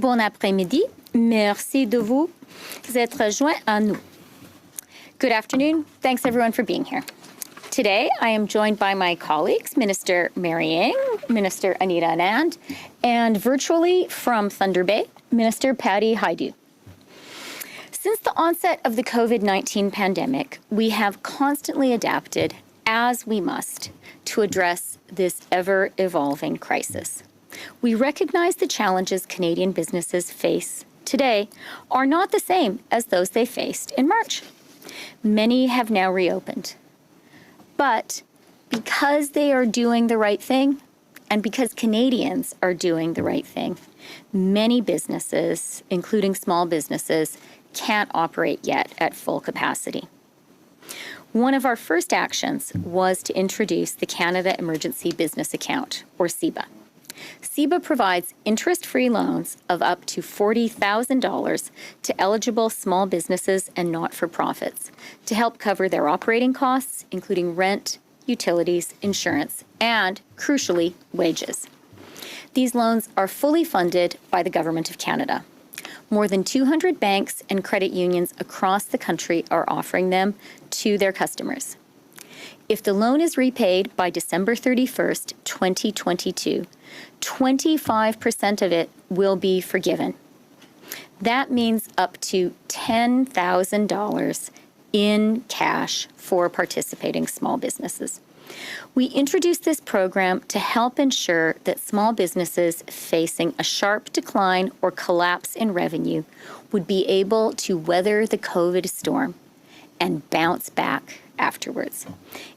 Bon après-midi. Merci de vous être joints à nous. Good afternoon. Thanks everyone for being here. Today, I am joined by my colleagues, Minister Mary Ng, Minister Anita Anand, and virtually from Thunder Bay, Minister Patty Hajdu. Since the onset of the COVID-19 pandemic, we have constantly adapted, as we must, to address this ever-evolving crisis. We recognize the challenges Canadian businesses face today are not the same as those they faced in March. Many have now reopened. But because they are doing the right thing, and because Canadians are doing the right thing, many businesses, including small businesses, can't operate yet at full capacity. One of our first actions was to introduce the Canada Emergency Business Account, or CEBA. CEBA provides interest-free loans of up to $40,000 to eligible small businesses and not-for-profits to help cover their operating costs, including rent, utilities, insurance, and, crucially, wages. These loans are fully funded by the Government of Canada. More than 200 banks and credit unions across the country are offering them to their customers. If the loan is repaid by December 31st, 2022, 25% of it will be forgiven. That means up to $10,000 in cash for participating small businesses. We introduced this program to help ensure that small businesses facing a sharp decline or collapse in revenue would be able to weather the COVID storm and bounce back afterwards.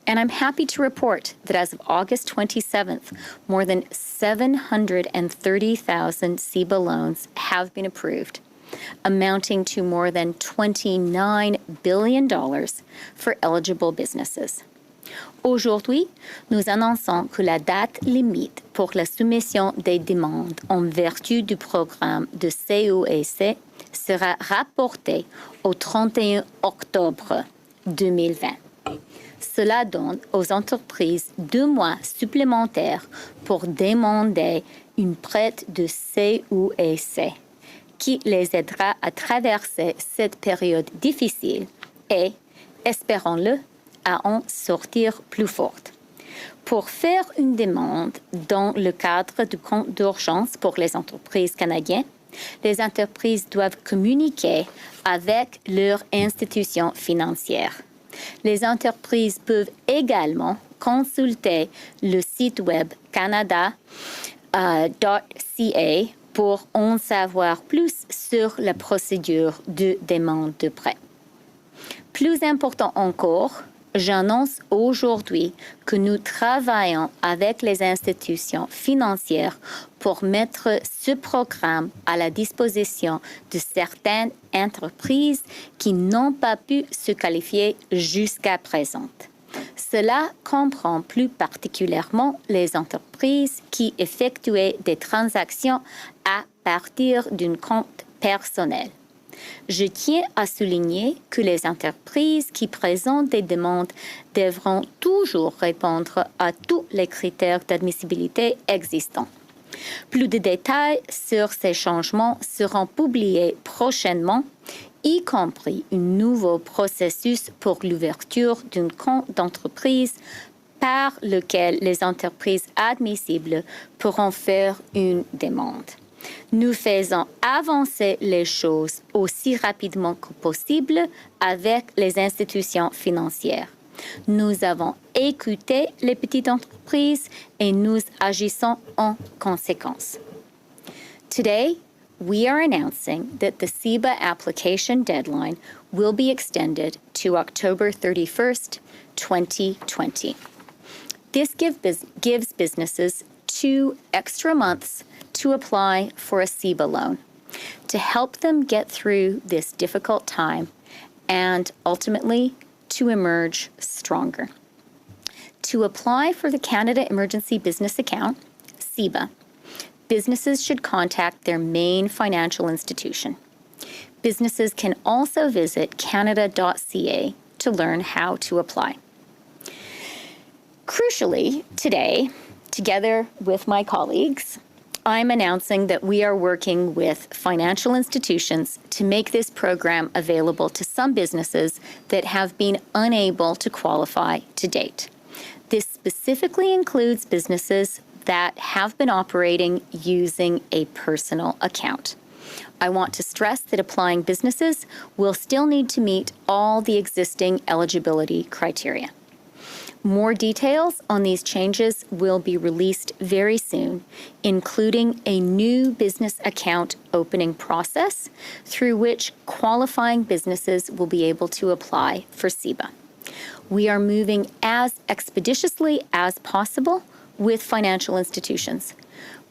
And I'm happy to report that as of August 27th, more than 730,000 CEBA loans have been approved, amounting to more than $29 billion for eligible businesses. Aujourd'hui, nous annonçons que la date limite pour la soumission des demandes en vertu du programme de CEC sera rapportée au 31 octobre 2020. Cela donne aux entreprises 2 mois supplémentaires pour demander une prête de CEC qui les aidera à traverser cette période difficile et, espérons-le, à en sortir plus forte. Pour faire une demande dans le cadre du compte d'urgence pour les entreprises canadiennes, les entreprises doivent communiquer avec leur institution financière. Les entreprises peuvent également consulter le site web canada.ca pour en savoir plus sur la procédure de demande de prêt. Plus important encore, j'annonce aujourd'hui que nous travaillons avec les institutions financières pour mettre ce programme à la disposition de certaines entreprises qui n'ont pas pu se qualifier jusqu'à présent. Cela comprend plus particulièrement les entreprises qui effectuaient des transactions à partir d'un compte personnel. Je tiens à souligner que les entreprises qui présentent des demandes devront toujours répondre à tous les critères d'admissibilité existants. Plus de détails sur ces changements seront publiés prochainement, y compris un nouveau processus pour l'ouverture d'un compte d'entreprise par lequel les entreprises admissibles pourront faire une demande. Nous faisons avancer les choses aussi rapidement que possible avec les institutions financières. Nous avons écouté les petites entreprises et nous agissons en conséquence. Today, we are announcing that the CEBA application deadline will be extended to October 31st, 2020. This gives businesses 2 extra months to apply for a CEBA loan to help them get through this difficult time and ultimately to emerge stronger. To apply for the Canada Emergency Business Account, CEBA, businesses should contact their main financial institution. Businesses can also visit canada.ca to learn how to apply. Crucially, today, together with my colleagues, I'm announcing that we are working with financial institutions to make this program available to some businesses that have been unable to qualify to date. This specifically includes businesses that have been operating using a personal account. I want to stress that applying businesses will still need to meet all the existing eligibility criteria. More details on these changes will be released very soon, including a new business account opening process through which qualifying businesses will be able to apply for CEBA. We are moving as expeditiously as possible with financial institutions.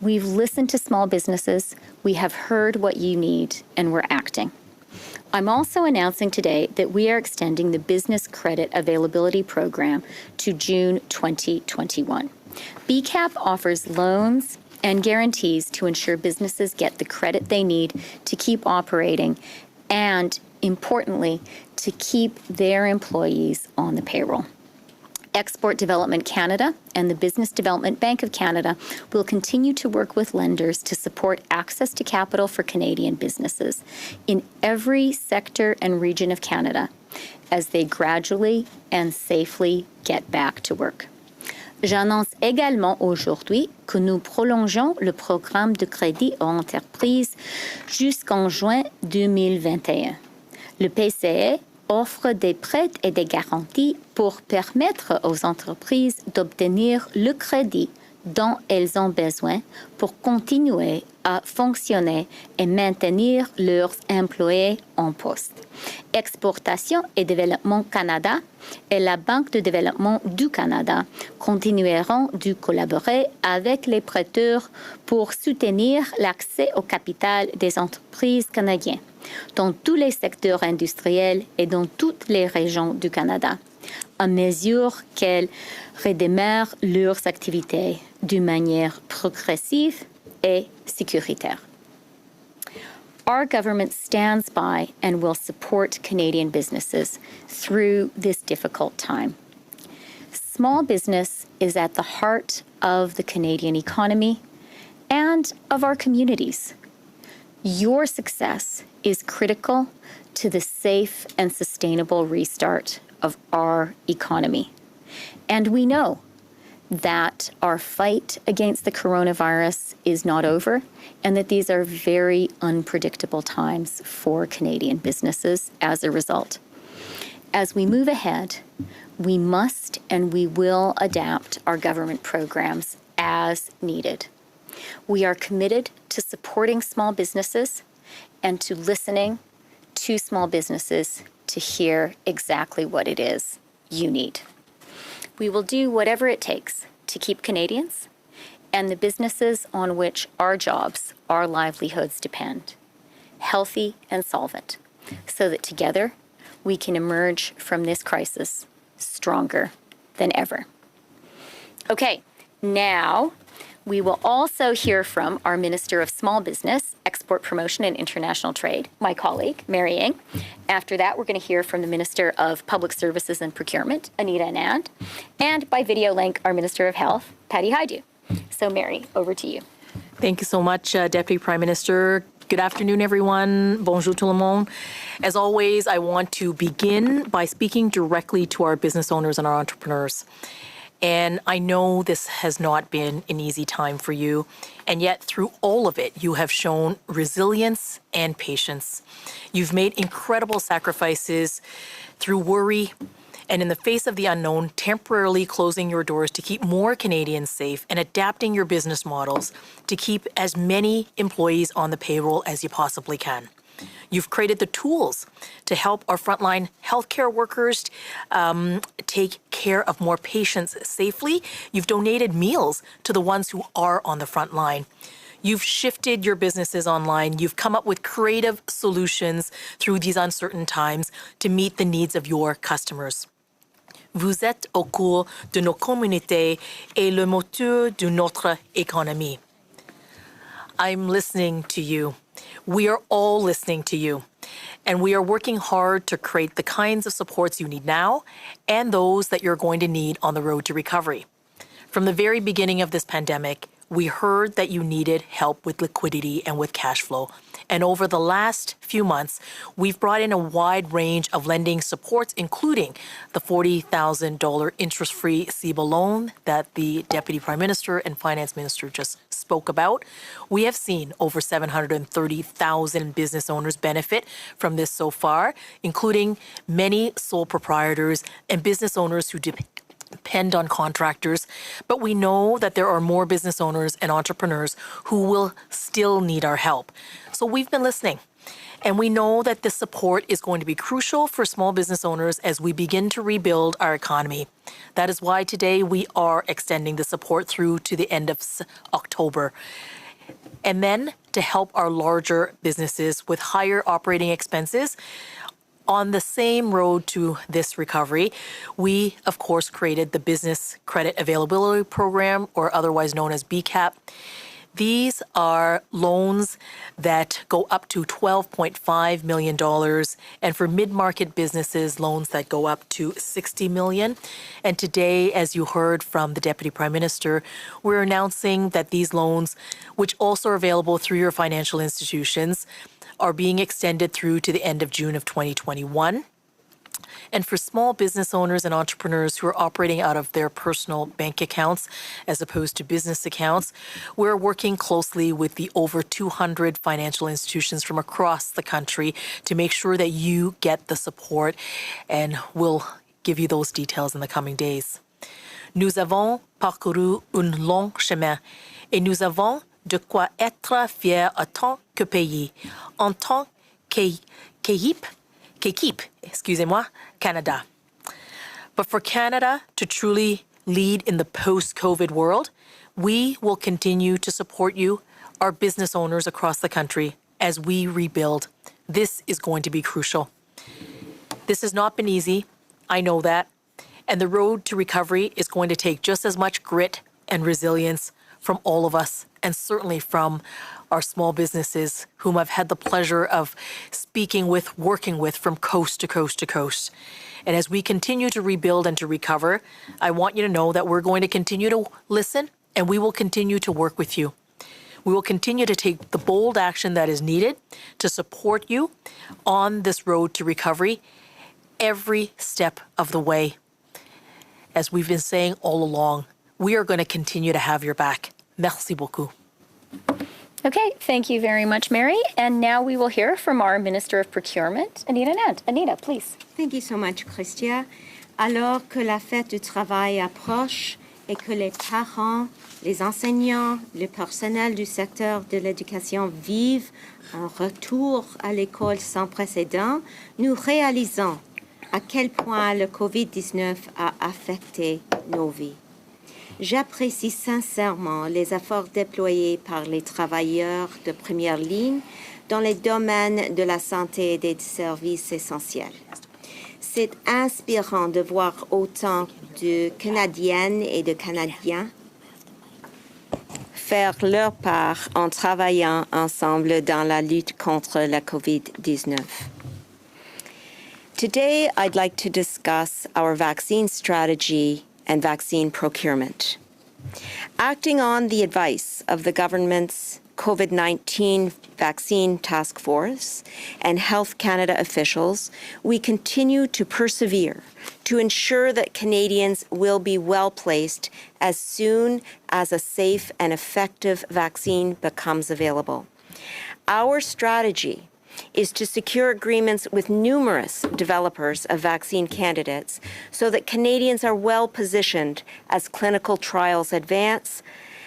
We've listened to small businesses, we have heard what you need, and we're acting. I'm also announcing today that we are extending the Business Credit Availability Program to June 2021. BCAP offers loans and guarantees to ensure businesses get the credit they need to keep operating and, importantly, to keep their employees on the payroll. Export Development Canada and the Business Development Bank of Canada will continue to work with lenders to support access to capital for Canadian businesses in every sector and region of Canada as they gradually and safely get back to work. J'annonce également aujourd'hui que nous prolongeons le programme de crédit aux entreprises jusqu'en juin 2021. Le PCE offre des prêts et des garanties pour permettre aux entreprises d'obtenir le crédit dont elles ont besoin pour continuer à fonctionner et maintenir leurs employés en poste. Exportation et Développement Canada et la Banque de développement du Canada continueront de collaborer avec les prêteurs pour soutenir l'accès au capital des entreprises canadiennes dans tous les secteurs industriels et dans toutes les régions du Canada, à mesure qu'elles redémarrent leurs activités d'une manière progressive et sécuritaire. Our government stands by and will support Canadian businesses through this difficult time. Small business is at the heart of the Canadian economy and of our communities. Your success is critical to the safe and sustainable restart of our economy. And we know that our fight against the coronavirus is not over and that these are very unpredictable times for Canadian businesses as a result. As we move ahead, we must and we will adapt our government programs as needed. We are committed to supporting small businesses and to listening to small businesses to hear exactly what it is you need. We will do whatever it takes to keep Canadians and the businesses on which our jobs, our livelihoods depend, healthy and solvent, so that together we can emerge from this crisis stronger than ever. Okay, now we will also hear from our Minister of Small Business, Export Promotion and International Trade, my colleague, Mary Ng. After that, we're going to hear from the Minister of Public Services and Procurement, Anita Anand, and by video link, our Minister of Health, Patty Hajdu. So Mary, over to you. Thank you so much, Deputy Prime Minister. Good afternoon, everyone. Bonjour tout le monde. As always, I want to begin by speaking directly to our business owners and our entrepreneurs. And I know this has not been an easy time for you, and yet through all of it, you have shown resilience and patience. You've made incredible sacrifices through worry and in the face of the unknown, temporarily closing your doors to keep more Canadians safe and adapting your business models to keep as many employees on the payroll as you possibly can. You've created the tools to help our frontline healthcare workers take care of more patients safely. You've donated meals to the ones who are on the front line. You've shifted your businesses online. You've come up with creative solutions through these uncertain times to meet the needs of your customers. Vous êtes au cœur de nos communautés et le moteur de notre économie. I'm listening to you. We are all listening to you. And we are working hard to create the kinds of supports you need now and those that you're going to need on the road to recovery. From the very beginning of this pandemic, we heard that you needed help with liquidity and with cash flow. And over the last few months, we've brought in a wide range of lending supports, including the $40,000 interest-free CEBA loan that the Deputy Prime Minister and Finance Minister just spoke about. We have seen over 730,000 business owners benefit from this so far, including many sole proprietors and business owners who depend on contractors, but we know that there are more business owners and entrepreneurs who will still need our help. So we've been listening, and we know that this support is going to be crucial for small business owners as we begin to rebuild our economy. That is why today we are extending the support through to the end of October. And then to help our larger businesses with higher operating expenses, on the same road to this recovery, we, of course, created the Business Credit Availability Program, or otherwise known as BCAP. These are loans that go up to $12.5 million, and for mid-market businesses, loans that go up to $60 million. And today, as you heard from the Deputy Prime Minister, we're announcing that these loans, which also are available through your financial institutions, are being extended through to the end of June of 2021. And for small business owners and entrepreneurs who are operating out of their personal bank accounts as opposed to business accounts, we're working closely with the over 200 financial institutions from across the country to make sure that you get the support, and we'll give you those details in the coming days. Nous avons parcouru un long chemin et nous avons de quoi être fiers en tant que pays, en tant qu'équipe, Canada. But for Canada to truly lead in the post-COVID world, we will continue to support you, our business owners across the country, as we rebuild. This is going to be crucial. This has not been easy, I know that, and the road to recovery is going to take just as much grit and resilience from all of us, and certainly from our small businesses whom I've had the pleasure of speaking with, working with from coast to coast to coast. And as we continue to rebuild and to recover, I want you to know that we're going to continue to listen, and we will continue to work with you. We will continue to take the bold action that is needed to support you on this road to recovery every step of the way. As we've been saying all along, we are going to continue to have your back. Merci beaucoup. Okay, thank you very much, Mary. And now we will hear from our Minister of Procurement, Anita Nant. Anita, please. Thank you so much, Chrystia. Alors que la fête du travail approche et que les parents, les enseignants, le personnel du secteur de l'éducation vivent un retour à l'école sans précédent, nous réalisons à quel point le COVID-19 a affecté nos vies. J'apprécie sincèrement les efforts déployés par les travailleurs de première ligne dans les domaines de la santé et des services essentiels. C'est inspirant de voir autant de Canadiennes et de Canadiens faire leur part en travaillant ensemble dans la lutte contre la COVID-19. Today, I'd like to discuss our vaccine strategy and vaccine procurement. Acting on the advice of the government's COVID-19 Vaccine Task Force and Health Canada officials, we continue to persevere to ensure that Canadians will be well placed as soon as a safe and effective vaccine becomes available. Our strategy is to secure agreements with numerous developers of vaccine candidates so that Canadians are well positioned as clinical trials advance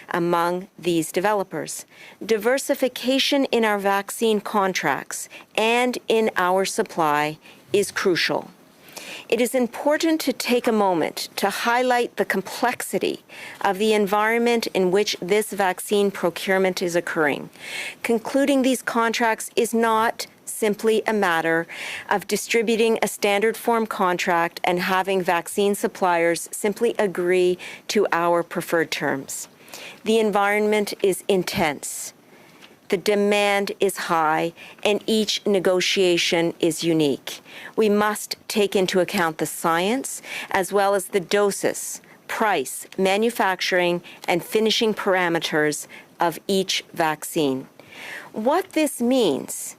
among these developers. Diversification in our vaccine contracts and in our supply is crucial. It is important to take a moment to highlight the complexity of the environment in which this vaccine procurement is occurring. Concluding these contracts is not simply a matter of distributing a standard form contract and having vaccine suppliers simply agree to our preferred terms. The environment is intense. The demand is high, and each negotiation is unique. We must take into account the science as well as the doses price, manufacturing, and finishing parameters of each vaccine. What this means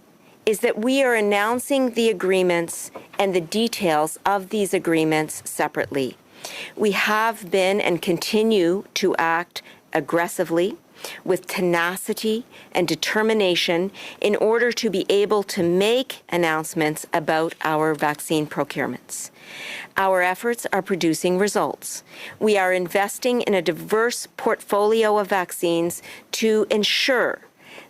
is that we are announcing the agreements and the details of these agreements separately. We have been and continue to act aggressively with tenacity and determination in order to be able to make announcements about our vaccine procurements. Our efforts are producing results. We are investing in a diverse portfolio of vaccines to ensure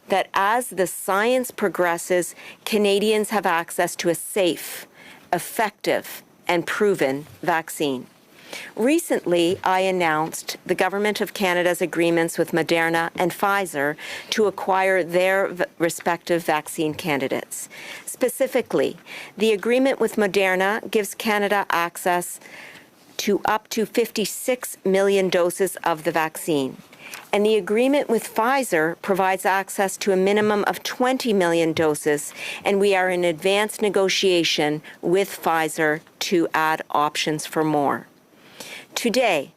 that as the science progresses, Canadians have access to a safe, effective, and proven vaccine. Recently, I announced the Government of Canada's agreements with Moderna and Pfizer to acquire their respective vaccine candidates. Specifically, the agreement with Moderna gives Canada access to up to 56 million doses of the vaccine. And the agreement with Pfizer provides access to a minimum of 20 million doses, and we are in advanced negotiation with Pfizer to add options for more. Today,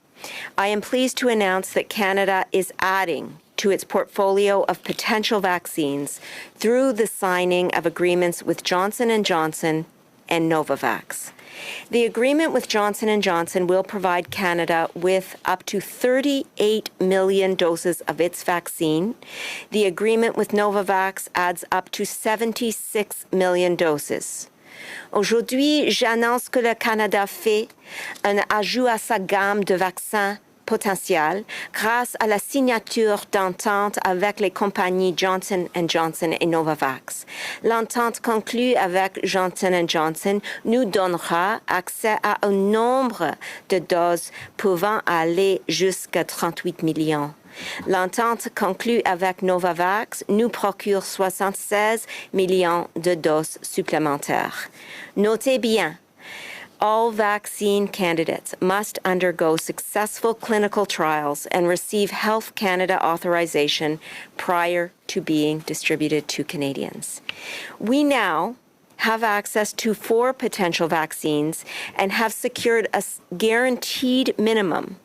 I am pleased to announce that Canada is adding to its portfolio of potential vaccines through the signing of agreements with Johnson & Johnson and Novavax. The agreement with Johnson & Johnson will provide Canada with up to 38 million doses of its vaccine. The agreement with Novavax adds up to 76 million doses. Aujourd'hui, j'annonce que le Canada fait un ajout à sa gamme de vaccins potentiels grâce à la signature d'entente avec les compagnies Johnson & Johnson et Novavax. L'entente conclue avec Johnson & Johnson nous donnera accès à un nombre de doses pouvant aller jusqu'à 38 millions. L'entente conclue avec Novavax nous procure 76 millions de doses supplémentaires. Notez bien, all vaccine candidates must undergo successful clinical trials and receive Health Canada authorization prior to being distributed to Canadians. We now have access to 4 potential vaccines and have secured a guaranteed minimum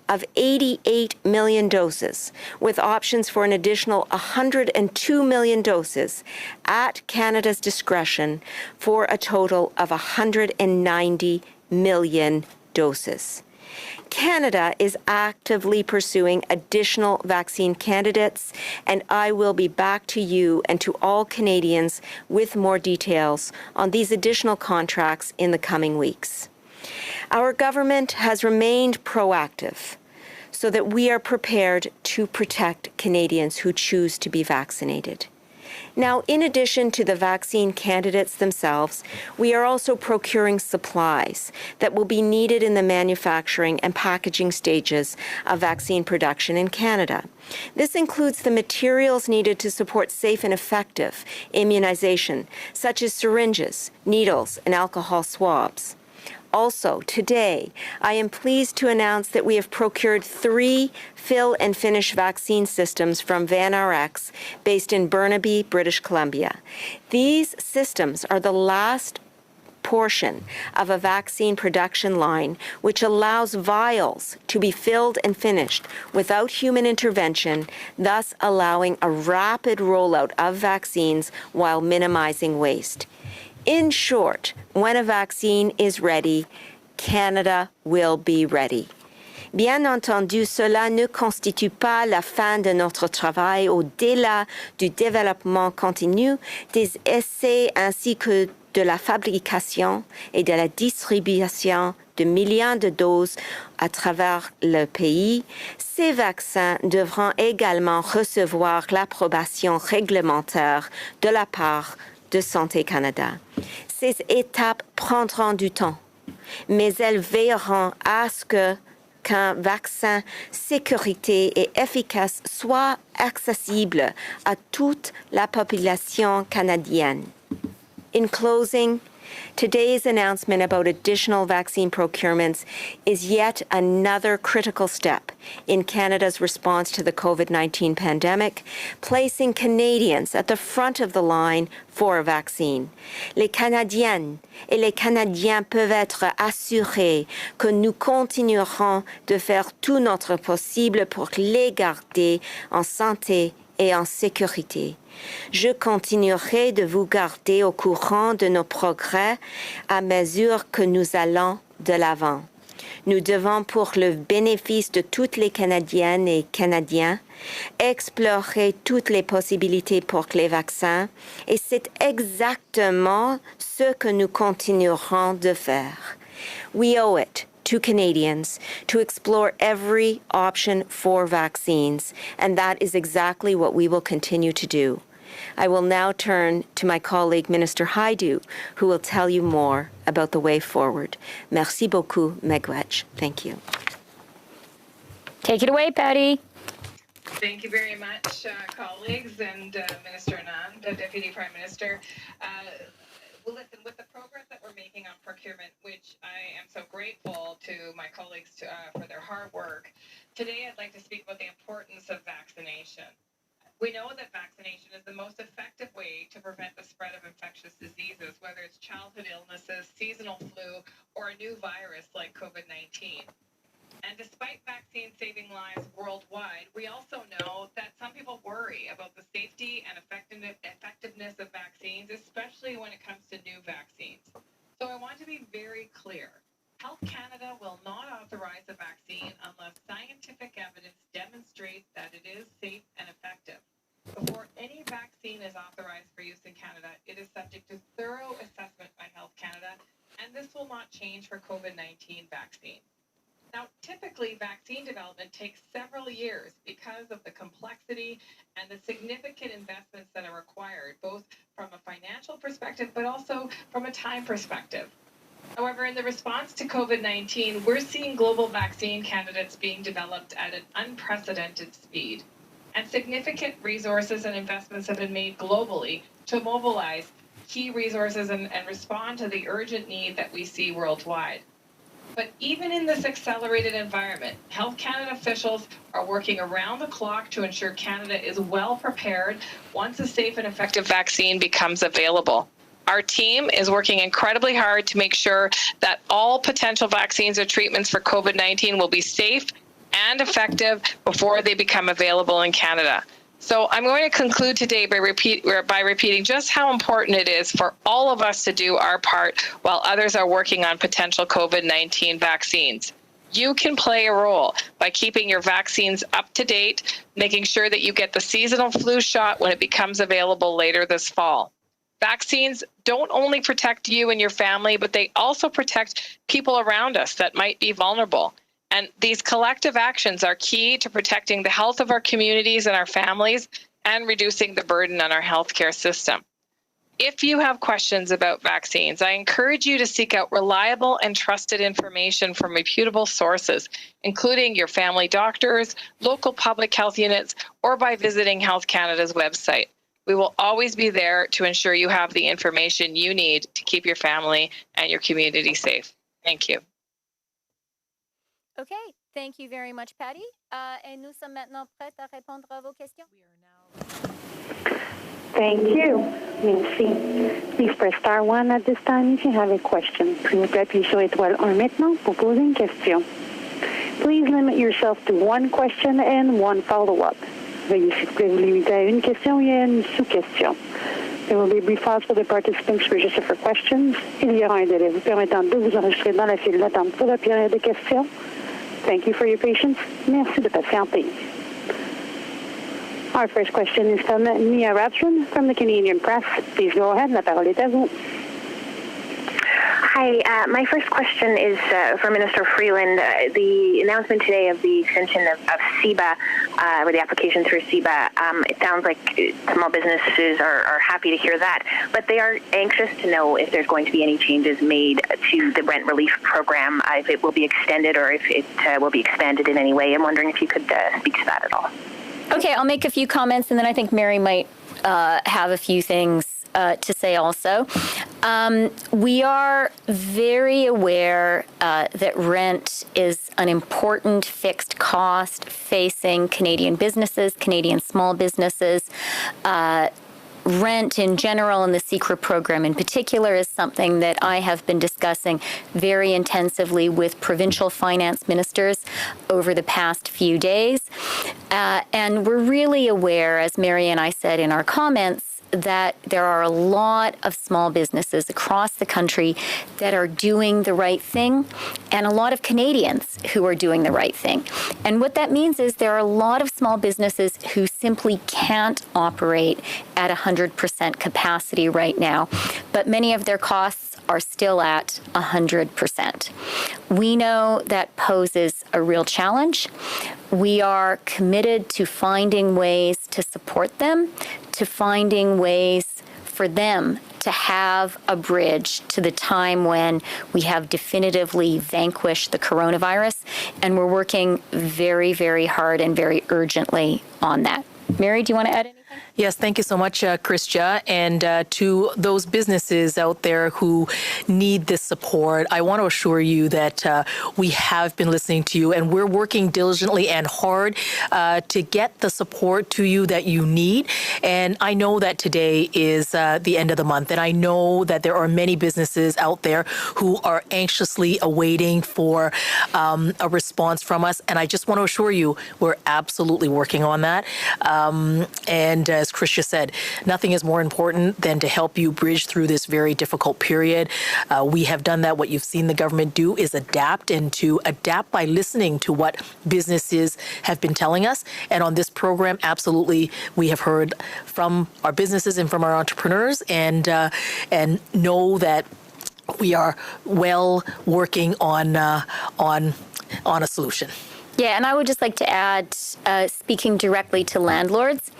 of 88 million doses, with options for an additional 102 million doses at Canada's discretion for a total of 190 million doses. Canada is actively pursuing additional vaccine candidates, and I will be back to you and to all Canadians with more details on these additional contracts in the coming weeks. Our government has remained proactive so that we are prepared to protect Canadians who choose to be vaccinated. Now, in addition to the vaccine candidates themselves, we are also procuring supplies that will be needed in the manufacturing and packaging stages of vaccine production in Canada. This includes the materials needed to support safe and effective immunization, such as syringes, needles, and alcohol swabs. Also, today, I am pleased to announce that we have procured 3 fill and finish vaccine systems from VanRx based in Burnaby, British Columbia. These systems are the last portion of a vaccine production line which allows vials to be filled and finished without human intervention, thus allowing a rapid rollout of vaccines while minimizing waste. In short, when a vaccine is ready, Canada will be ready. Bien entendu, cela ne constitue pas la fin de notre travail au-delà du développement continu, des essais ainsi que de la fabrication et de la distribution de millions de doses à travers le pays. Ces vaccins devront également recevoir l'approbation réglementaire de la part de Santé Canada. Ces étapes prendront du temps, mais elles veilleront à ce qu'un vaccin sécurité et efficace soit accessible à toute la population canadienne. In closing, today's announcement about additional vaccine procurements is yet another critical step in Canada's response to the COVID-19 pandemic, placing Canadians at the front of the line for a vaccine. Les Canadiennes et les Canadiens peuvent être assurés que nous continuerons de faire tout notre possible pour les garder en santé et en sécurité. Je continuerai de vous garder au courant de nos progrès à mesure que nous allons de l'avant. Nous devons, pour le bénéfice de toutes les Canadiennes et Canadiens, explorer toutes les possibilités pour les vaccins et c'est exactement ce que nous continuerons de faire. We owe it to Canadians to explore every option for vaccines, and that is exactly what we will continue to do. I will now turn to my colleague, Minister Hajdu, who will tell you more about the way forward. Merci beaucoup, Megwetch. Thank you. Take it away, Patty. Thank you very much, colleagues, and Minister Anand, Deputy Prime Minister. Well, listen, with the progress that we're making on procurement, which I am so grateful to my colleagues for their hard work, today I'd like to speak about the importance of vaccination. We know that vaccination is the most effective way to prevent the spread of infectious diseases, whether it's childhood illnesses, seasonal flu, or a new virus like COVID-19. And despite vaccines saving lives worldwide, we also know that some people worry about the safety and effectiveness of vaccines, especially when it comes to new vaccines. So I want to be very clear. Health Canada will not authorize a vaccine unless scientific evidence demonstrates that it is safe and effective. Before any vaccine is authorized for use in Canada, it is subject to thorough assessment by Health Canada, and this will not change for COVID-19 vaccines. Now, typically, vaccine development takes several years because of the complexity and the significant investments that are required, both from a financial perspective, but also from a time perspective. However, in the response to COVID-19, we're seeing global vaccine candidates being developed at an unprecedented speed. And significant resources and investments have been made globally to mobilize key resources and respond to the urgent need that we see worldwide. But even in this accelerated environment, Health Canada officials are working around the clock to ensure Canada is well prepared once a safe and effective vaccine becomes available. Our team is working incredibly hard to make sure that all potential vaccines or treatments for COVID-19 will be safe and effective before they become available in Canada. So I'm going to conclude today by repeating just how important it is for all of us to do our part while others are working on potential COVID-19 vaccines. You can play a role by keeping your vaccines up to date, making sure that you get the seasonal flu shot when it becomes available later this fall. Vaccines don't only protect you and your family, but they also protect people around us that might be vulnerable. And these collective actions are key to protecting the health of our communities and our families and reducing the burden on our healthcare system. If you have questions about vaccines, I encourage you to seek out reliable and trusted information from reputable sources, including your family doctors, local public health units, or by visiting Health Canada's website. We will always be there to ensure you have the information you need to keep your family and your community safe. Thank you. Okay, thank you very much, Patty. Et nous sommes maintenant prêts à répondre à vos questions. Thank you. Merci. Please press star 1 at this time if you have a question. S'il vous plaît, appuyez sur étoile 1 maintenant pour poser une question. Please limit yourself to one question and one follow-up. Veuillez s'il vous plaît vous limiter à une question et à une sous-question. There will be a brief pause for the participants to register for questions. Il y aura un délai vous permettant de vous enregistrer dans la file d'attente pour la période de questions. Thank you for your patience. Merci de patienter. Our first question is from Mia Rapson from the Canadian Press. Please go ahead. La parole est à vous. Hi, my first question is for Minister Freeland. The announcement today of the extension of CEBA, or the application through CEBA, it sounds like small businesses are happy to hear that, but they are anxious to know if there's going to be any changes made to the rent relief program, if it will be extended or if it will be expanded in any way. I'm wondering if you could speak to that at all. Okay, I'll make a few comments, and then I think Mary might have a few things to say also. We are very aware that rent is an important fixed cost facing Canadian businesses, Canadian small businesses. Rent in general and the CERCRA program in particular is something that I have been discussing very intensively with provincial finance ministers over the past few days. And we're really aware, as Mary and I said in our comments, that there are a lot of small businesses across the country that are doing the right thing, and a lot of Canadians who are doing the right thing. And what that means is there are a lot of small businesses who simply can't operate at 100% capacity right now, but many of their costs are still at 100%. We know that poses a real challenge. We are committed to finding ways to support them, to finding ways for them to have a bridge to the time when we have definitively vanquished the coronavirus. And we're working very, very hard and very urgently on that. Mary, do you want to add anything? Yes, thank you so much, Chrystia. And to those businesses out there who need this support, I want to assure you that we have been listening to you, and we're working diligently and hard to get the support to you that you need. And I know that today is the end of the month, and I know that there are many businesses out there who are anxiously awaiting for a response from us. And I just want to assure you, we're absolutely working on that. And as Chrystia said, nothing is more important than to help you bridge through this very difficult period. We have done that. What you've seen the government do is adapt, and to adapt by listening to what businesses have been telling us. And on this program, absolutely, we have heard from our businesses and from our entrepreneurs, and know that we are well working on a solution. Yeah, and I would just like to add, speaking directly to landlords,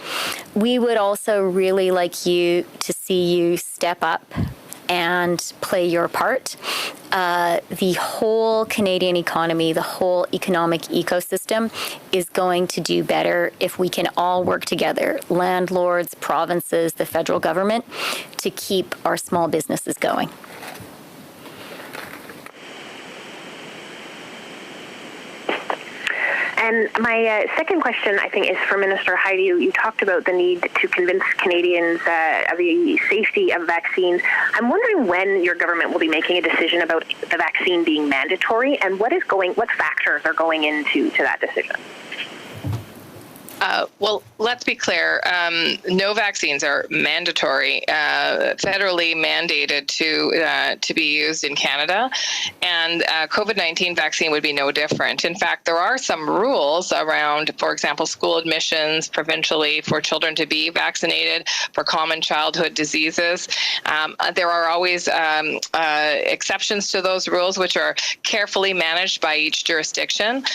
we would also really like you to see you step up and play your part. The whole Canadian economy, the whole economic ecosystem is going to do better if we can all work together, landlords, provinces, the federal government, to keep our small businesses going. And my second question, I think, is for Minister Hajdu. You talked about the need to convince Canadians of the safety of vaccines. I'm wondering when your government will be making a decision about the vaccine being mandatory, and what factors are going into that decision? Well, let's be clear. No vaccines are mandatory, federally mandated to be used in Canada, and COVID-19 vaccine would be no different. In fact, there are some rules around, for example, school admissions provincially for children to be vaccinated for common childhood diseases. There are always exceptions to those rules, which are carefully managed by each jurisdiction.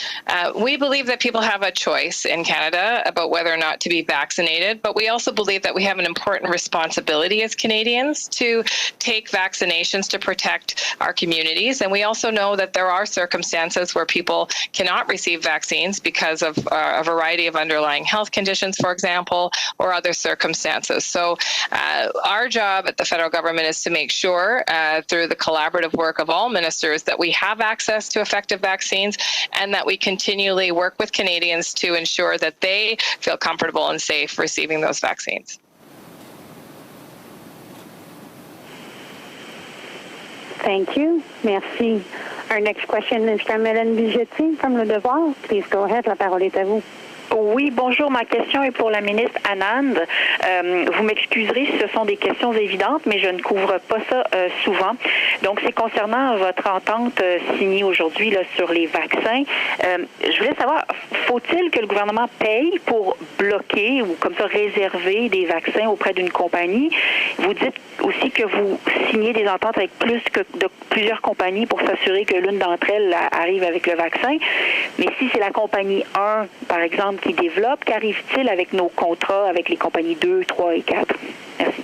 We believe that people have a choice in Canada about whether or not to be vaccinated, but we also believe that we have an important responsibility as Canadians to take vaccinations to protect our communities. And we also know that there are circumstances where people cannot receive vaccines because of a variety of underlying health conditions, for example, or other circumstances. So our job at the federal government is to make sure through the collaborative work of all ministers that we have access to effective vaccines, and that we continually work with Canadians to ensure that they feel comfortable and safe receiving those vaccines. Thank you. Merci. Our next question is from Hélène Bigetti from Le Devoir. Please go ahead. La parole est à vous. Oui, bonjour. Ma question est pour la ministre Anand. Vous m'excuserez si ce sont des questions évidentes, mais je ne couvre pas ça souvent. Donc, c'est concernant votre entente signée aujourd'hui là, sur les vaccins. Je voulais savoir, faut-il que le gouvernement paye pour bloquer ou comme ça réserver des vaccins auprès d'une compagnie? Vous dites aussi que vous signez des ententes avec plusieurs compagnies pour s'assurer que l'une d'entre elles arrive avec le vaccin. Mais si c'est la compagnie 1, par exemple, qui développe, qu'arrive-t-il avec nos contrats avec les compagnies 2, 3 et 4? Merci.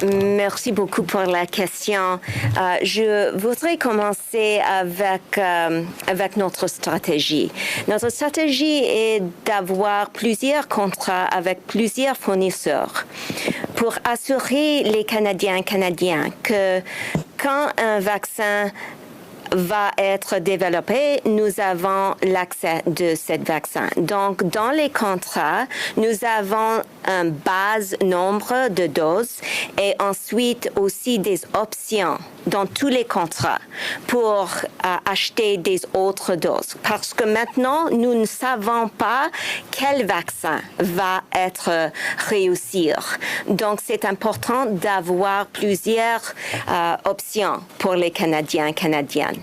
Merci beaucoup pour la question. Je voudrais commencer avec notre stratégie. Notre stratégie est d'avoir plusieurs contrats avec plusieurs fournisseurs pour assurer les Canadiens que quand un vaccin va être développé, nous avons l'accès de ce vaccin. Donc, dans les contrats, nous avons un base nombre de doses et ensuite aussi des options dans tous les contrats pour acheter des autres doses. Parce que maintenant, nous ne savons pas quel vaccin va être réussir. Donc, c'est important d'avoir plusieurs options pour les Canadiens et Canadiennes.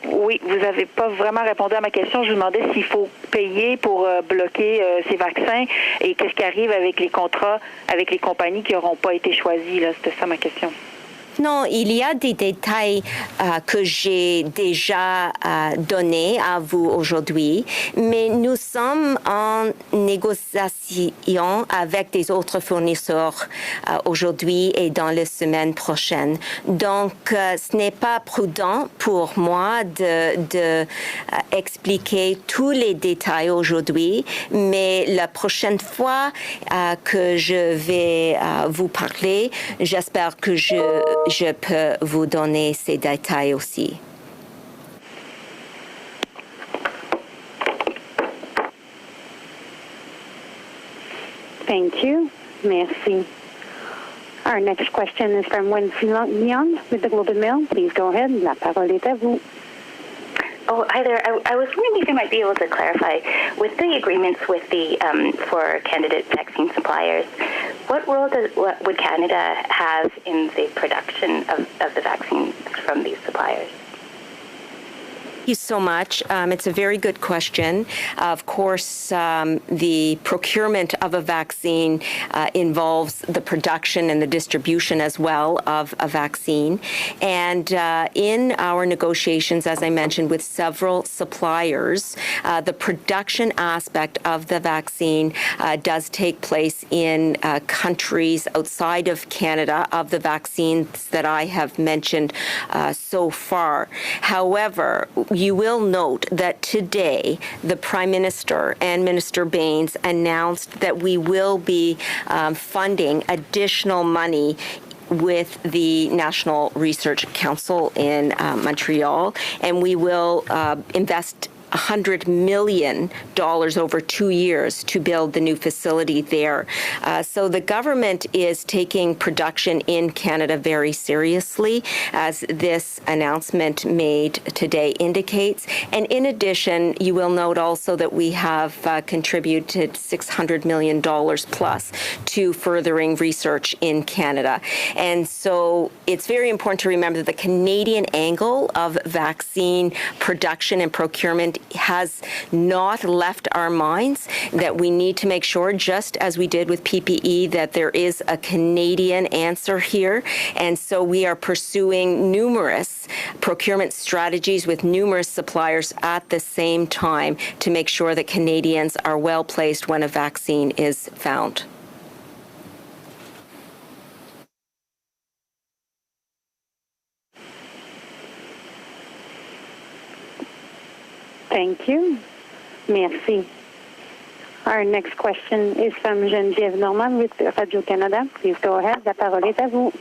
Oui, vous n'avez pas vraiment répondu à ma question. Je vous demandais s'il faut payer pour bloquer ces vaccins et qu'est-ce qui arrive avec les contrats avec les compagnies qui n'auront pas été choisies. Là, c'était ça ma question. Non, il y a des détails que j'ai déjà donnés à vous aujourd'hui, mais nous sommes en négociation avec des autres fournisseurs aujourd'hui et dans les semaines prochaines. Donc, ce n'est pas prudent pour moi de expliquer tous les détails aujourd'hui, mais la prochaine fois que je vais vous parler, j'espère que je peux vous donner ces détails aussi. Thank you. Merci. Our next question is from Wendy Leon with the Globe and Mail. Please go ahead. La parole est à vous. Oh, hi there. I was wondering if you might be able to clarify, with the agreements with the for candidate vaccine suppliers, what role would Canada have in the production of the vaccines from these suppliers? Thank you so much. It's a very good question. Of course, the procurement of a vaccine involves the production and the distribution as well of a vaccine. And in our negotiations, as I mentioned, with several suppliers, the production aspect of the vaccine does take place in countries outside of Canada of the vaccines that I have mentioned so far. However, you will note that today the Prime Minister and Minister Baines announced that we will be funding additional money with the National Research Council in Montreal, and we will invest $100 million over 2 years to build the new facility there. So the government is taking production in Canada very seriously, as this announcement made today indicates. And in addition, you will note also that we have contributed $600 million plus to furthering research in Canada. And so it's very important to remember that the Canadian angle of vaccine production and procurement has not left our minds, that we need to make sure, just as we did with PPE, that there is a Canadian answer here. And so we are pursuing numerous procurement strategies with numerous suppliers at the same time to make sure that Canadians are well placed when a vaccine is found. Thank you. Merci. Our next question is from Geneviève Norman with Radio-Canada. Please go ahead. La parole est à vous.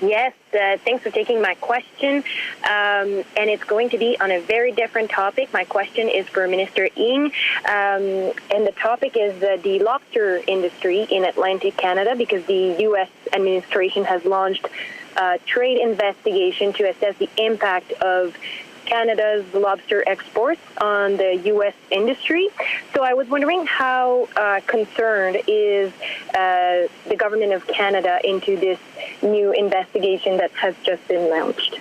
Yes, thanks for taking my question. And it's going to be on a very different topic. My question is for Minister Ng. And the topic is the lobster industry in Atlantic Canada, because the U.S. administration has launched a trade investigation to assess the impact of Canada's lobster exports on the U.S. industry. So I was wondering how concerned is the government of Canada into this new investigation that has just been launched?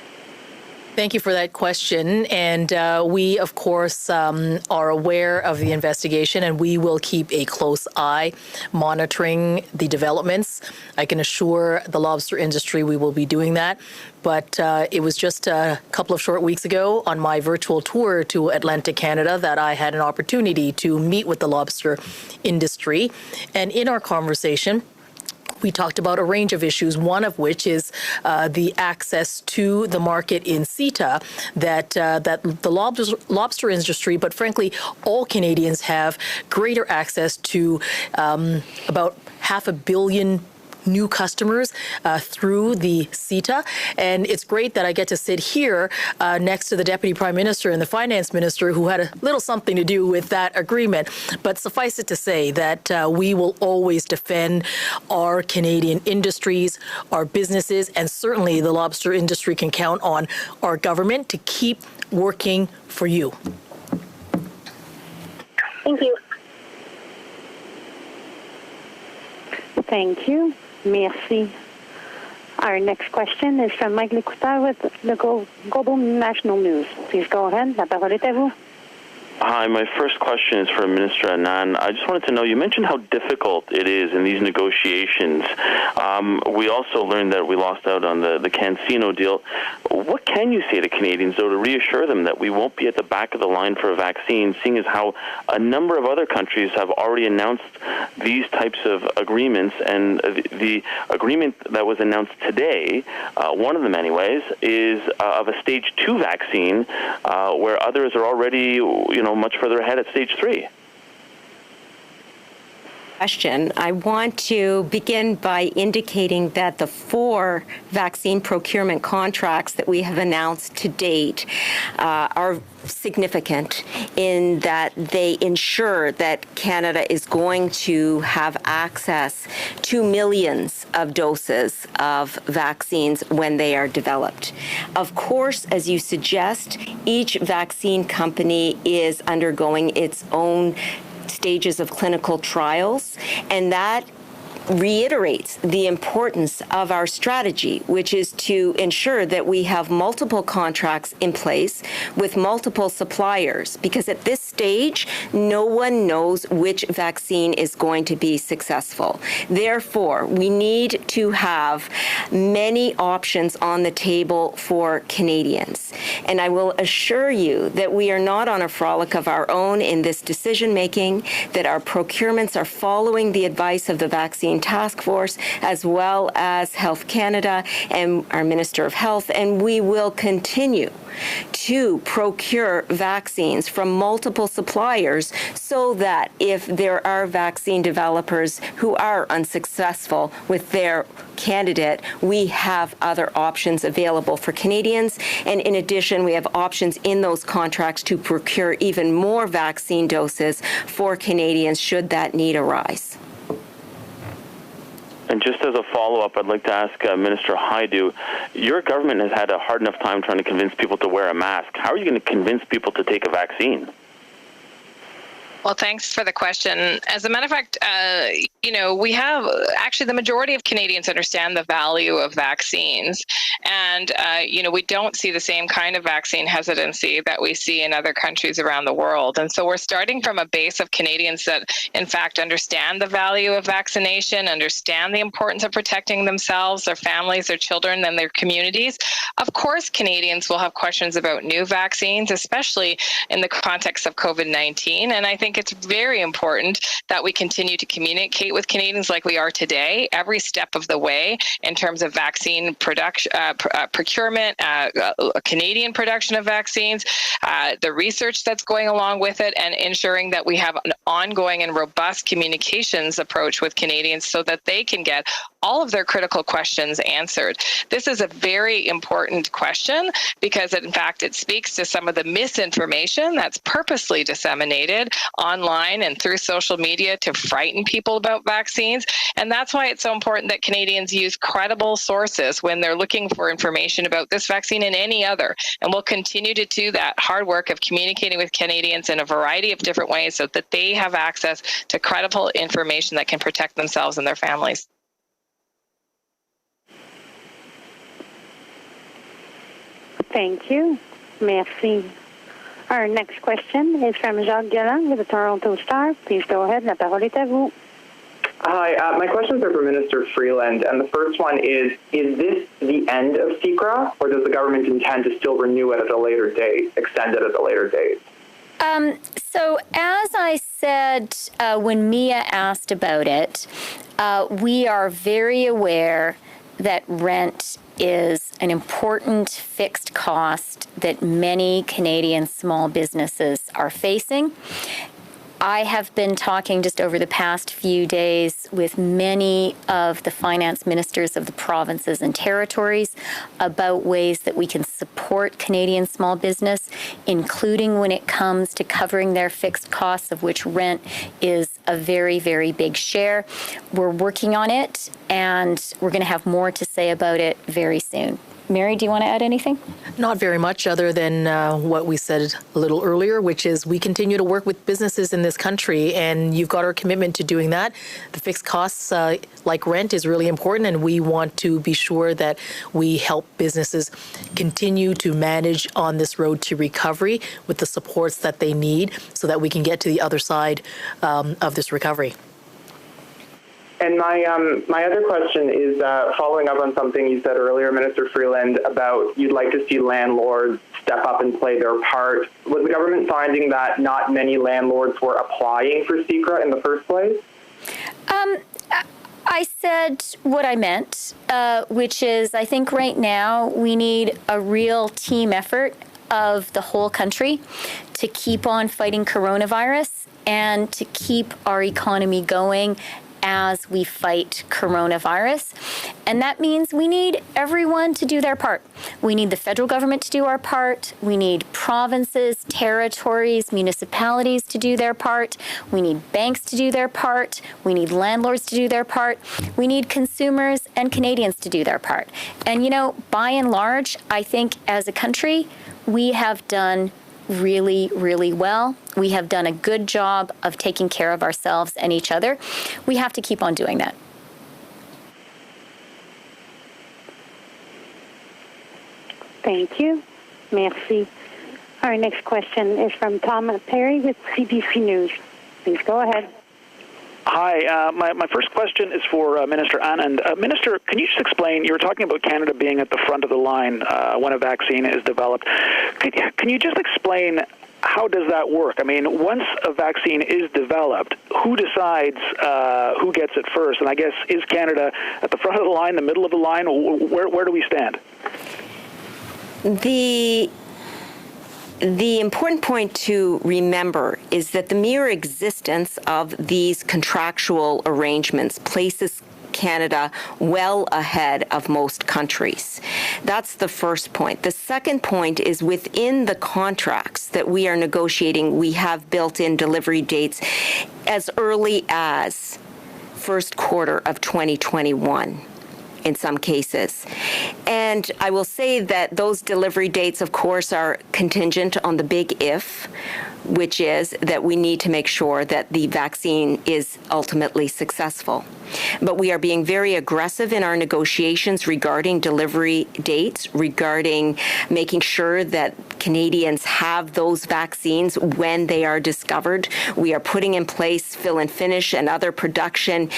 Thank you for that question. And we, of course, are aware of the investigation, and we will keep a close eye monitoring the developments. I can assure the lobster industry we will be doing that. But it was just a couple of short weeks ago on my virtual tour to Atlantic Canada that I had an opportunity to meet with the lobster industry. And in our conversation, we talked about a range of issues, one of which is the access to the market in CETA that the lobster industry, but frankly, all Canadians have greater access to about 500 million new customers through the CETA. And it's great that I get to sit here next to the Deputy Prime Minister and the Finance Minister, who had a little something to do with that agreement. But suffice it to say that we will always defend our Canadian industries, our businesses, and certainly the lobster industry can count on our government to keep working for you. Thank you. Thank you. Merci. Our next question is from Mike Lécouteur with the Global National News. Please go ahead. La parole est à vous. Hi, my first question is for Minister Anand. I just wanted to know, you mentioned how difficult it is in these negotiations. We also learned that we lost out on the Cancino deal. What can you say to Canadians, though, to reassure them that we won't be at the back of the line for a vaccine, seeing as how a number of other countries have already announced these types of agreements, and the agreement that was announced today, one of them anyways, is of a stage 2 vaccine, where others are already, much further ahead at stage 3. Question. I want to begin by indicating that the 4 vaccine procurement contracts that we have announced to date are significant in that they ensure that Canada is going to have access to millions of doses of vaccines when they are developed. Of course, as you suggest, each vaccine company is undergoing its own stages of clinical trials, and that reiterates the importance of our strategy, which is to ensure that we have multiple contracts in place with multiple suppliers, because at this stage, no one knows which vaccine is going to be successful. Therefore, we need to have many options on the table for Canadians. And I will assure you that we are not on a frolic of our own in this decision-making, that our procurements are following the advice of the Vaccine Task Force, as well as Health Canada and our Minister of Health, and we will continue to procure vaccines from multiple suppliers so that if there are vaccine developers who are unsuccessful with their candidate, we have other options available for Canadians. And in addition, we have options in those contracts to procure even more vaccine doses for Canadians should that need arise. And just as a follow-up, I'd like to ask Minister Hajdu, your government has had a hard enough time trying to convince people to wear a mask. How are you going to convince people to take a vaccine? Well, thanks for the question. As a matter of fact, we have actually the majority of Canadians understand the value of vaccines. And, we don't see the same kind of vaccine hesitancy that we see in other countries around the world. And so we're starting from a base of Canadians that, in fact, understand the value of vaccination, understand the importance of protecting themselves, their families, their children, and their communities. Of course, Canadians will have questions about new vaccines, especially in the context of COVID-19. And I think it's very important that we continue to communicate with Canadians like we are today, every step of the way in terms of vaccine production, procurement, Canadian production of vaccines, the research that's going along with it, and ensuring that we have an ongoing and robust communications approach with Canadians so that they can get all of their critical questions answered. This is a very important question because, in fact, it speaks to some of the misinformation that's purposely disseminated online and through social media to frighten people about vaccines. And that's why it's so important that Canadians use credible sources when they're looking for information about this vaccine and any other. And we'll continue to do that hard work of communicating with Canadians in a variety of different ways so that they have access to credible information that can protect themselves and their families. Thank you. Merci. Our next question is from Jacques Galland with the Toronto Star. Please go ahead. La parole est à vous. Hi, my questions are for Minister Freeland, and the first one is this the end of CERCRA, or does the government intend to still renew it at a later date, extend it at a later date? So as I said when Mia asked about it, we are very aware that rent is an important fixed cost that many Canadian small businesses are facing. I have been talking just over the past few days with many of the finance ministers of the provinces and territories about ways that we can support Canadian small business, including when it comes to covering their fixed costs, of which rent is a very, very big share. We're working on it, and we're going to have more to say about it very soon. Mary, do you want to add anything? Not very much other than what we said a little earlier, which is we continue to work with businesses in this country, and you've got our commitment to doing that. The fixed costs, like rent, is really important, and we want to be sure that we help businesses continue to manage on this road to recovery with the supports that they need so that we can get to the other side of this recovery. And my other question is following up on something you said earlier, Minister Freeland, about you'd like to see landlords step up and play their part. Was the government finding that not many landlords were applying for CERCRA in the first place? I said what I meant, which is I think right now we need a real team effort of the whole country to keep on fighting coronavirus and to keep our economy going as we fight coronavirus. And that means we need everyone to do their part. We need the federal government to do our part. We need provinces, territories, municipalities to do their part. We need banks to do their part. We need landlords to do their part. We need consumers and Canadians to do their part. And, you know, by and large, I think as a country, we have done really, really well. We have done a good job of taking care of ourselves and each other. We have to keep on doing that. Thank you. Merci. Our next question is from Tom Perry with CBC News. Please go ahead. Hi, my first question is for Minister Anand. Minister, can you just explain, you were talking about Canada being at the front of the line when a vaccine is developed. Can you just explain how does that work? I mean, once a vaccine is developed, who decides who gets it first? And I guess, is Canada at the front of the line, the middle of the line? Where do we stand? The important point to remember is that the mere existence of these contractual arrangements places Canada well ahead of most countries. That's the first point. The second point is within the contracts that we are negotiating, we have built-in delivery dates as early as first quarter of 2021. In some cases. And I will say that those delivery dates, of course, are contingent on the big if, which is that we need to make sure that the vaccine is ultimately successful. But we are being very aggressive in our negotiations regarding delivery dates, regarding making sure that Canadians have those vaccines when they are discovered. We are putting in place fill and finish and other production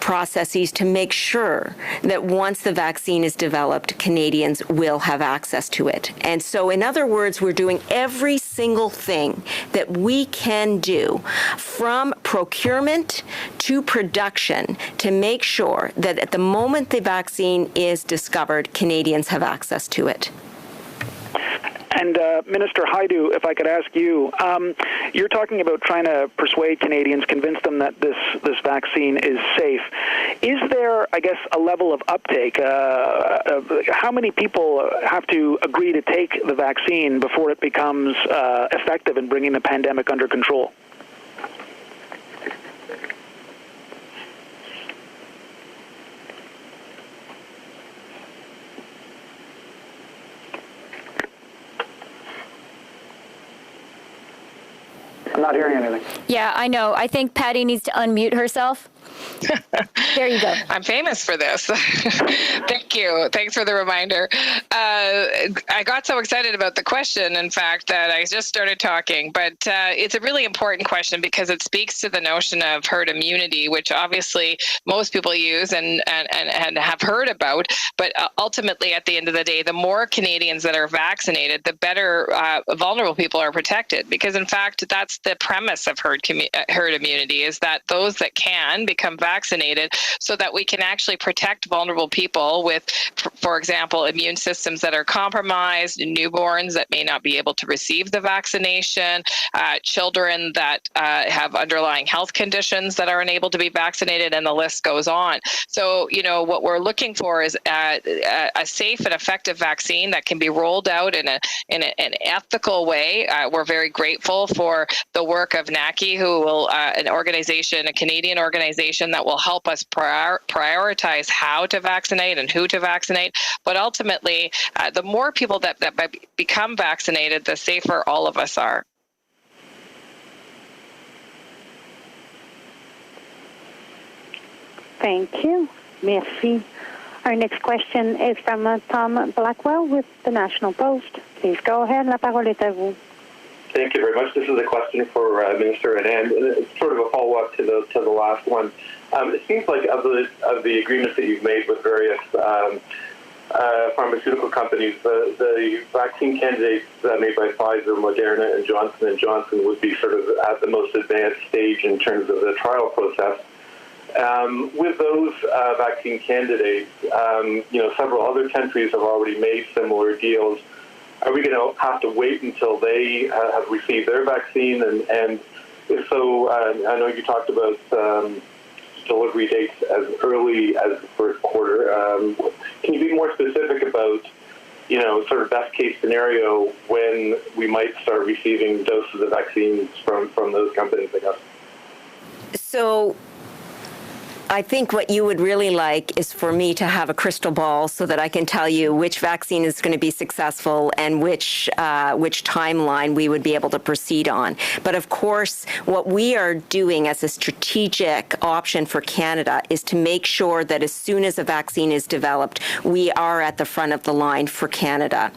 processes to make sure that once the vaccine is developed, Canadians will have access to it. And so, in other words, we're doing every single thing that we can do from procurement to production to make sure that at the moment the vaccine is discovered, Canadians have access to it. And Minister Hajdu, if I could ask you, you're talking about trying to persuade Canadians, convince them that this vaccine is safe. Is there, I guess, a level of uptake? How many people have to agree to take the vaccine before it becomes effective in bringing the pandemic under control? I'm not hearing anything. Yeah, I know. I think Patty needs to unmute herself. There you go. I'm famous for this. Thank you. Thanks for the reminder. I got so excited about the question, in fact, that I just started talking. But it's a really important question because it speaks to the notion of herd immunity, which obviously most people use and have heard about. But ultimately, at the end of the day, the more Canadians that are vaccinated, the better vulnerable people are protected. Because, in fact, that's the premise of herd immunity, is that those that can become vaccinated so that we can actually protect vulnerable people with, for example, immune systems that are compromised, newborns that may not be able to receive the vaccination, children that have underlying health conditions that are unable to be vaccinated, and the list goes on. So, what we're looking for is a safe and effective vaccine that can be rolled out in an ethical way. We're very grateful for the work of NACI, who will, a Canadian organization that will help us prioritize how to vaccinate and who to vaccinate. But ultimately, the more people that become vaccinated, the safer all of us are. Thank you. Merci. Our next question is from Tom Blackwell with the National Post. Please go ahead. La parole est à vous. Thank you very much. This is a question for Minister Anand, and it's sort of a follow-up to the last one. It seems like of the agreements that you've made with various pharmaceutical companies, the vaccine candidates made by Pfizer, Moderna, and Johnson & Johnson would be sort of at the most advanced stage in terms of the trial process. With those vaccine candidates, several other countries have already made similar deals. Are we going to have to wait until they have received their vaccine? And if so, I know you talked about delivery dates as early as the first quarter. Can you be more specific about, sort of best case scenario when we might start receiving doses of vaccines from those companies, I guess? So I think what you would really like is for me to have a crystal ball so that I can tell you which vaccine is going to be successful and which timeline we would be able to proceed on. But of course, what we are doing as a strategic option for Canada is to make sure that as soon as a vaccine is developed, we are at the front of the line for Canada.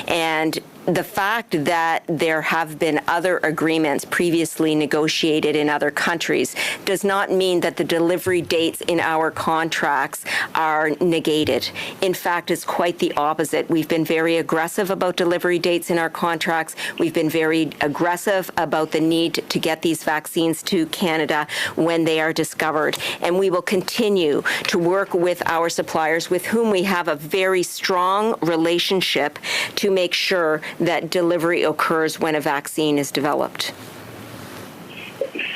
And the fact that there have been other agreements previously negotiated in other countries does not mean that the delivery dates in our contracts are negated. In fact, it's quite the opposite. We've been very aggressive about delivery dates in our contracts. We've been very aggressive about the need to get these vaccines to Canada when they are discovered. And we will continue to work with our suppliers with whom we have a very strong relationship to make sure that delivery occurs when a vaccine is developed.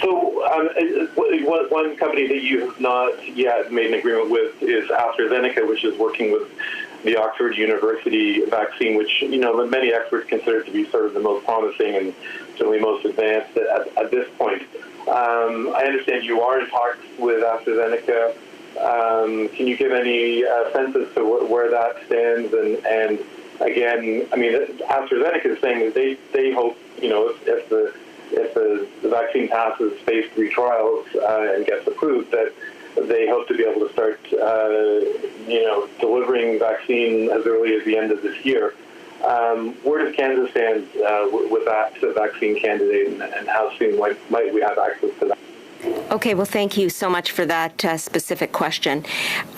So one company that you have not yet made an agreement with is AstraZeneca, which is working with the Oxford University vaccine, which many experts consider to be sort of the most promising and certainly most advanced at this point. I understand you are in talks with AstraZeneca. Can you give any sense as to where that stands? And again, I mean, AstraZeneca is saying that they hope, if the vaccine passes phase 3 trials and gets approved, that they hope to be able to start, delivering vaccine as early as the end of this year. Where does Canada stand with that vaccine candidate, and how soon might we have access to that? Okay, well, thank you so much for that specific question.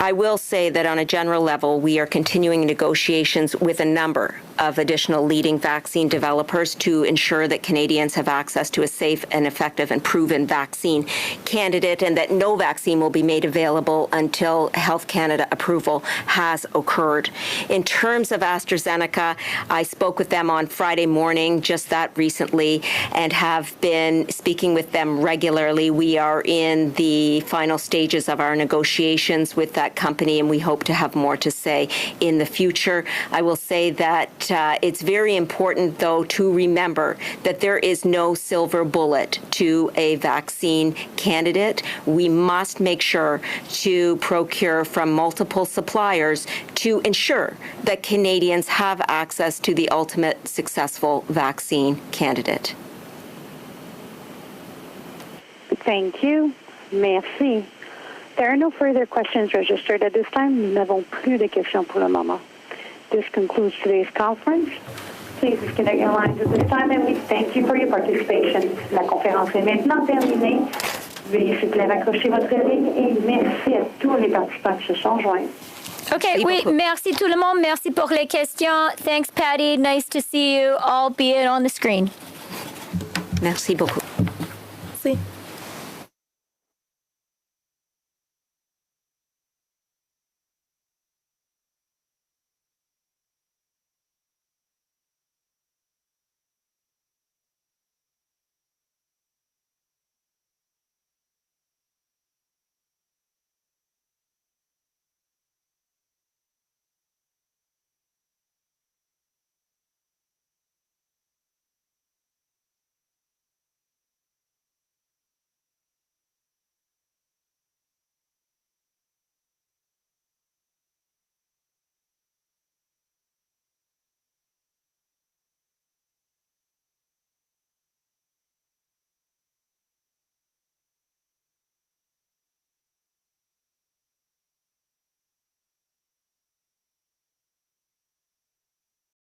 I will say that on a general level, we are continuing negotiations with a number of additional leading vaccine developers to ensure that Canadians have access to a safe and effective and proven vaccine candidate, and that no vaccine will be made available until Health Canada approval has occurred. In terms of AstraZeneca, I spoke with them on Friday morning, just that recently, and have been speaking with them regularly. We are in the final stages of our negotiations with that company, and we hope to have more to say in the future. I will say that it's very important, though, to remember that there is no silver bullet to a vaccine candidate. We must make sure to procure from multiple suppliers to ensure that Canadians have access to the ultimate successful vaccine candidate. Thank you. Merci. There are no further questions registered at this time. Nous n'avons plus de questions pour le moment. This concludes today's conference. Please disconnect your lines at this time, and we thank you for your participation. La conférence est maintenant terminée. Veuillez s'il vous plaît raccrocher votre ligne et merci à tous les participants qui se sont joints. OK, oui, merci tout le monde. Merci pour les questions. Thanks, Patty. Nice to see you, albeit on the screen. Merci beaucoup. Merci.